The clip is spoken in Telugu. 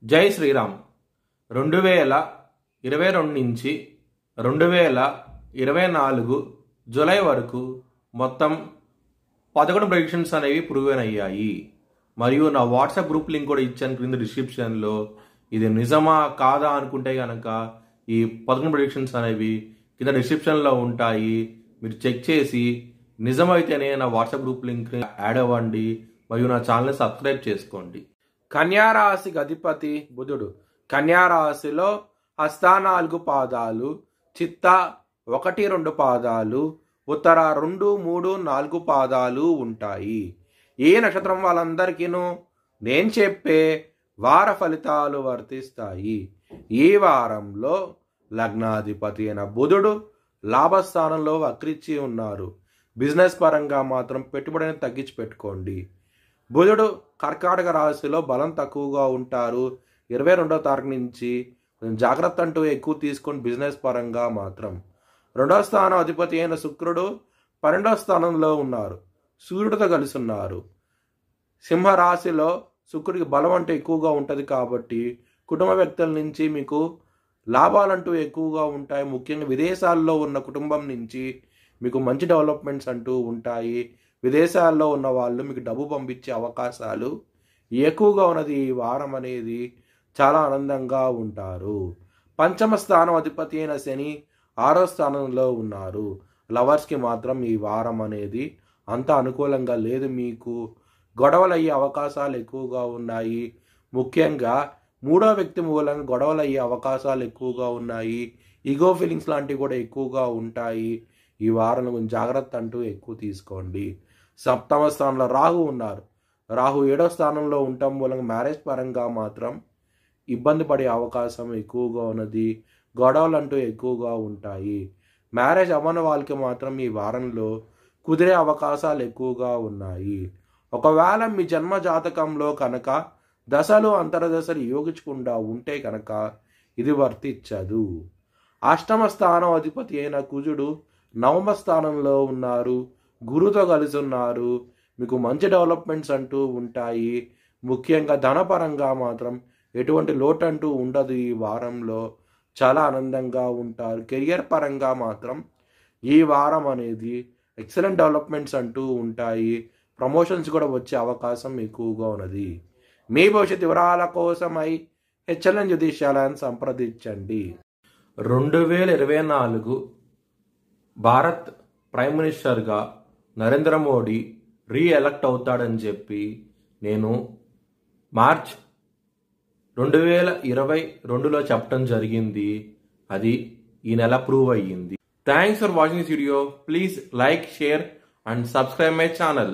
జై శ్రీరామ్. 2022 నుంచి 2024 జూలై వరకు మొత్తం 11 ప్రెడిక్షన్స్ అనేవి ప్రూవెన్ అయ్యాయి. మరియు నా వాట్సాప్ గ్రూప్ లింక్ కూడా ఇచ్చాను క్రింద డిస్క్రిప్షన్లో. ఇది నిజమా కాదా అనుకుంటే కనుక ఈ 11 ప్రెడిక్షన్స్ అనేవి కింద డిస్క్రిప్షన్లో ఉంటాయి. మీరు చెక్ చేసి నిజమైతేనే నా వాట్సాప్ గ్రూప్ లింక్ యాడ్ అవ్వండి మరియు నా ఛానల్ని సబ్స్క్రైబ్ చేసుకోండి. కన్యారాశికి అధిపతి బుధుడు. కన్యారాశిలో హస్త 4 పాదాలు, చిత్త 1, 2 పాదాలు, ఉత్తర 2, 3, 4 పాదాలు ఉంటాయి. ఈ నక్షత్రం వాళ్ళందరికీను నేను చెప్పే వార ఫలితాలు వర్తిస్తాయి. ఈ వారంలో లగ్నాధిపతి అయిన బుధుడు లాభస్థానంలో వక్రించి ఉన్నారు. బిజినెస్ పరంగా మాత్రం పెట్టుబడిని తగ్గించి పెట్టుకోండి. బుధుడు కర్కాటక రాశిలో బలం తక్కువగా ఉంటారు. 22వ తారీఖు నుంచి జాగ్రత్త అంటూ ఎక్కువ తీసుకొని బిజినెస్ పరంగా మాత్రం. 2వ స్థానం అధిపతి అయిన శుక్రుడు 12వ స్థానంలో ఉన్నారు. సూర్యుడితో కలిసి ఉన్నారు. సింహరాశిలో శుక్రుడికి బలం అంటే ఎక్కువగా ఉంటుంది కాబట్టి కుటుంబ వ్యక్తుల నుంచి మీకు లాభాలంటూ ఎక్కువగా ఉంటాయి. ముఖ్యంగా విదేశాల్లో ఉన్న కుటుంబం నుంచి మీకు మంచి డెవలప్మెంట్స్ అంటూ ఉంటాయి. విదేశాల్లో ఉన్న వాళ్ళు మీకు డబ్బు పంపించే అవకాశాలు ఎక్కువగా ఉన్నది. ఈ వారం అనేది చాలా ఆనందంగా ఉంటారు. పంచమ స్థానం అధిపతి అయిన శని 6వ స్థానంలో ఉన్నారు. లవర్స్కి మాత్రం ఈ వారం అనేది అంత అనుకూలంగా లేదు. మీకు గొడవలు అయ్యే అవకాశాలు ఎక్కువగా ఉన్నాయి. ముఖ్యంగా 3వ వ్యక్తి మూలంగా గొడవలు అయ్యే అవకాశాలు ఎక్కువగా ఉన్నాయి. ఈగో ఫీలింగ్స్ లాంటివి కూడా ఎక్కువగా ఉంటాయి. ఈ వారం కొంచెం జాగ్రత్త అంటూ ఎక్కువ తీసుకోండి. 7వ స్థానంలో రాహు ఉన్నారు. రాహు 7వ స్థానంలో ఉండటం మూలంగా మ్యారేజ్ పరంగా మాత్రం ఇబ్బంది పడే అవకాశం ఎక్కువగా ఉన్నది. గొడవలు అంటూ ఎక్కువగా ఉంటాయి. మ్యారేజ్ అవ్వని వాళ్ళకి మాత్రం ఈ వారంలో కుదిరే అవకాశాలు ఎక్కువగా ఉన్నాయి. ఒకవేళ మీ జన్మ జాతకంలో కనుక దశలు అంతర్దశలు యోగించకుండా ఉంటే కనుక ఇది వర్తించదు. 8వ స్థానం అధిపతి అయిన కుజుడు 9వ స్థానంలో ఉన్నారు. గురుతో కలిసి ఉన్నారు. మీకు మంచి డెవలప్మెంట్స్ అంటూ ఉంటాయి. ముఖ్యంగా ధనపరంగా మాత్రం ఎటువంటి లోటు అంటూ ఉండదు. ఈ వారంలో చాలా ఆనందంగా ఉంటారు. కెరియర్ పరంగా మాత్రం ఈ వారం అనేది ఎక్సలెంట్ డెవలప్మెంట్స్ అంటూ ఉంటాయి. ప్రమోషన్స్ కూడా వచ్చే అవకాశం ఎక్కువగా ఉన్నది. మీ భవిష్యత్ వివరాల కోసమై హెచ్ఎల్ఎన్ జ్యోతిష్యాలయాన్ని సంప్రదించండి. 2024 భారత్ ప్రైమ్ మినిస్టర్గా నరేంద్ర మోడీ రీఎలక్ట్ అవుతాడని చెప్పి నేను మార్చ్ 2022లో చెప్పడం జరిగింది. అది ఈ నెల ప్రూవ్ అయ్యింది. Thanks for watching this video. Please like, share and subscribe my channel.